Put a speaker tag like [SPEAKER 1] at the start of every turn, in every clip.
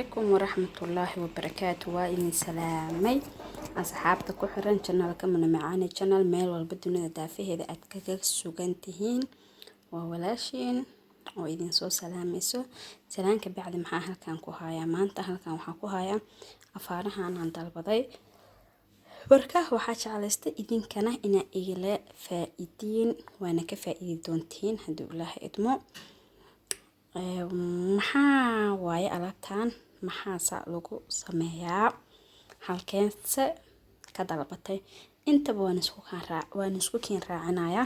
[SPEAKER 1] عليكم ورحمة الله وبركاته وإني سلامي أصحابتك وحرن channel كمنا معاني channel ميل والبدون دافه إذا أتكك سوغنتهين وولاشين وإذن سو سلاميسو سلامك بعد محاها كان كوهايا ما انت هل كان وحا كوهايا أفارها عن dalbaday warka waxaa jeclaysta idinkana ina igala faa'iidin waana ka faa'iidi doontiin hadii Ilaahay idmo maxaa waaye alaabtan maxaa lagu sameeyaa halkeense ka dalbatay inta waan isku keen raacinaya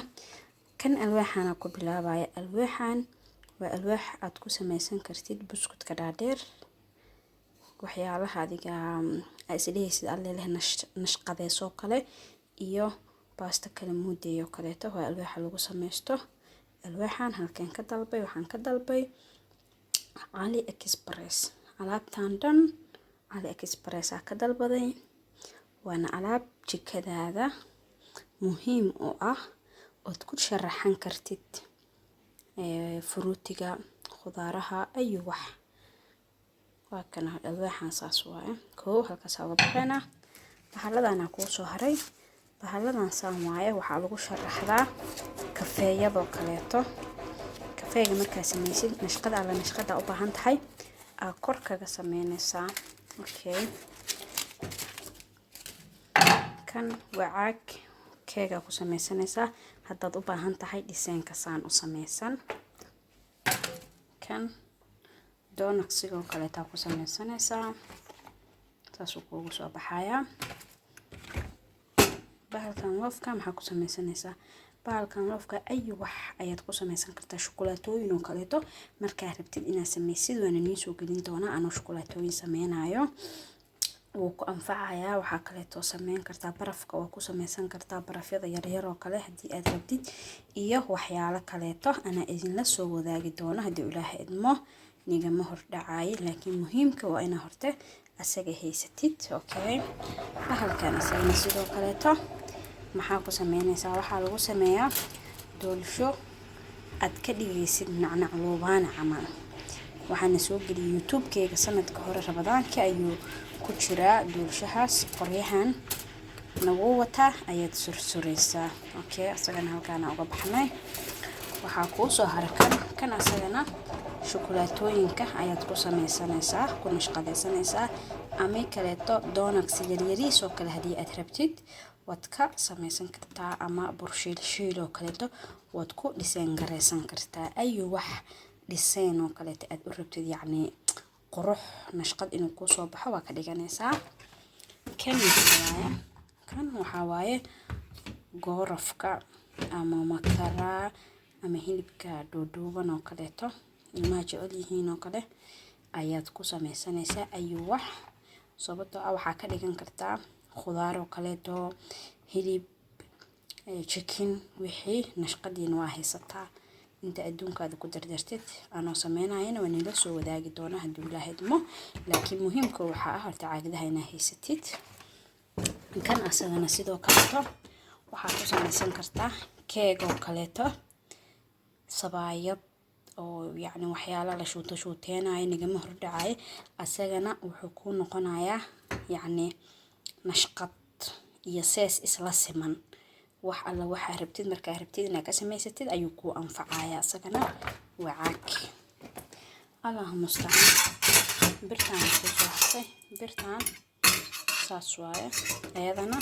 [SPEAKER 1] kan alwaaxana ku bilaabaya alwaaxan waa alwaax aad ku sameysan kartid buskudka dhaadheer waxyaalaha adiga ay isleeysid alle leh nashqadeeso kale iyo pasta kale muudeeyo kaleeto waa alwaax lagu sameysto alwaaxan halkeen ka dalbay waxaan ka dalbay Ali Express alaabtan dhan Ali Express ka dalbaday waana alaab jikadaada muhiim u ah oo ku sharaxan kartid fruutiga khudaaraha ayu wax وكان الألواحان ساسواء كو هالك سوا بحنا بحلدنا كو سهري بحلدنا سامعة وحلقو شرحنا كافيه بوكاليتو كافيه مركز سميسي نشقد على نشقد أو بهانت هاي كوركا سمينا سا أوكي كان وعاك كيجا كو سميسنا سا هذا أو بهانت هاي ديسين كسان أو سميسن كان doonaq sidoo kale taa ku sameysanaysaa taas oo kugu soo baxaya bahalkan lofka maxaa ku sameysanaysaa bahalkan lofka ay wax ayaad ku sameysan kartaa shukulaatooyin oo kale to marka rabtid inaad sameysid waana nii soo gelin doona aan shukulaatooyin sameynayo oo ku anfacaya waxa kale to sameyn kartaa barafka oo ku sameysan kartaa barafyada yar yar oo kale hadii aad rabtid iyo waxyaalo kale to ana idin la soo wadaagi doona hadii Ilaahay idmo nigama hordhacay laakiin muhiimka waa ina horte asaga haysatid okay bahalkan asagna sidoo kale to maxaa ku sameynaysaa waxa lagu sameeyaa doolsho aad ka dhigaysid nacnac loobana camal waxaana soo galiyay YouTube-kayga sanadka hore Ramadaanka ayuu ku jiraa doolshahaas qoryahan nagu wata ayaad sursuraysaa okay asagana halkaan uga baxnay waxaa ku soo harkan kan asagana shukulaatooyinka ayaad ku sameysanaysaa ku nashqadeysanaysaa ama kaleeto doonaq yar-yariis oo kale hadii aad rabtid wad ka sameysan kartaa ama burshiil oo kaleeto wad ku dhiseen gareysan kartaa ayu wax dhiseen oo kaleeto aad u rabtid yacni qurux nashqad inuu ku soo baxo waa ka dhiganaysaa kan waxa waaye goorafka ama makara ama hilibka duuduuban oo kaleeto ma jecel yihiin oo kale ayaad ku sameysanaysaa ayu wax sababtoo ah waxa ka dhigan kartaa khudaar oo kaleeto hilib chicken wixii nashqadiin waa haysataa inta adduunkaada ku dardartid aanoo sameynayna waan ila soo wadaagi doona hadii Ilaahay idmo laakiin muhiimka waxa ah horta caagadaha inaa haysatid kan asagana sidoo kaleeto waxa ku sameysan kartaa keeg oo kaleeto sabaayad oo yacni waxyaalo la shuuteenay nigama hordhacay asagana wuxuu ku noqonayaa yacni nashqad iyo sees isla siman wax alla waxa rabtid marka rabtid inaad ka sameysatid ayuu ku anfacaya asagana wacaak Allahumma musta'an birtaan ku soo birtaan saas waaye ayadana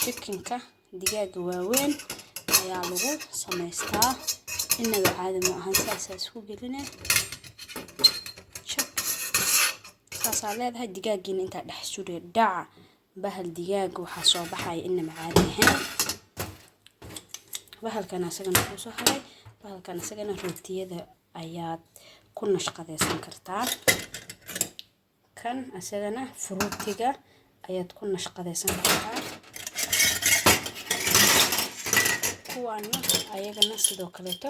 [SPEAKER 1] chickenka digaaga waaweyn ayaa lagu sameystaa إنه عادي ما هنسى سوق لنا شوف صار هذا الدجاجين أنت تحسوري دع بهالدجاج وحصوب حي إنه عادي هنا بهالكنا سجن فوسه هاي بهالكنا سجن روتي هذا آيات كنا شقدي سنكرتان كان أسجنا فروتيجا آيات كنا شقدي سنكرتان kuwaana ayagana sidoo kale to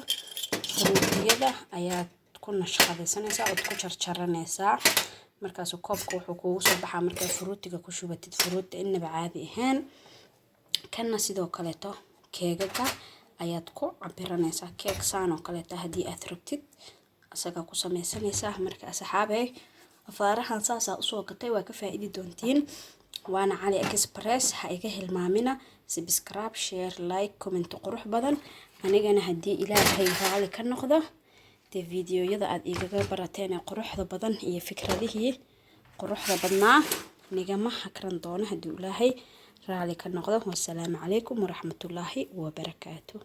[SPEAKER 1] fruutiyada ayaad ku nashqadeysanaysaa oo ku jarjaranaysaa markaas koobka wuxuu kugu soo baxaa marka fruutiga ku shubatid fruuta inaba caadi ahaan kana sidoo kale to keegaga ayaad ku cabiranaysaa keeg saan oo kale hadii aad rabtid asaga ku sameysanaysaa. Marka asxaabay afaarahan saasa usoo gatay waa ka faa'iidi doontiin. waana cali express ha iga hilmaamina subscribe share like comment qurux badan. anigana haddii ilaahay raali ka noqdo de videoyada aad igaga barateen quruxda badan iyo fikradihii quruxda badnaa nigama hakran doono haddii ilaahay raali ka noqdo. wassalaamu calaykum waraxmatullaahi wabarakaatuh.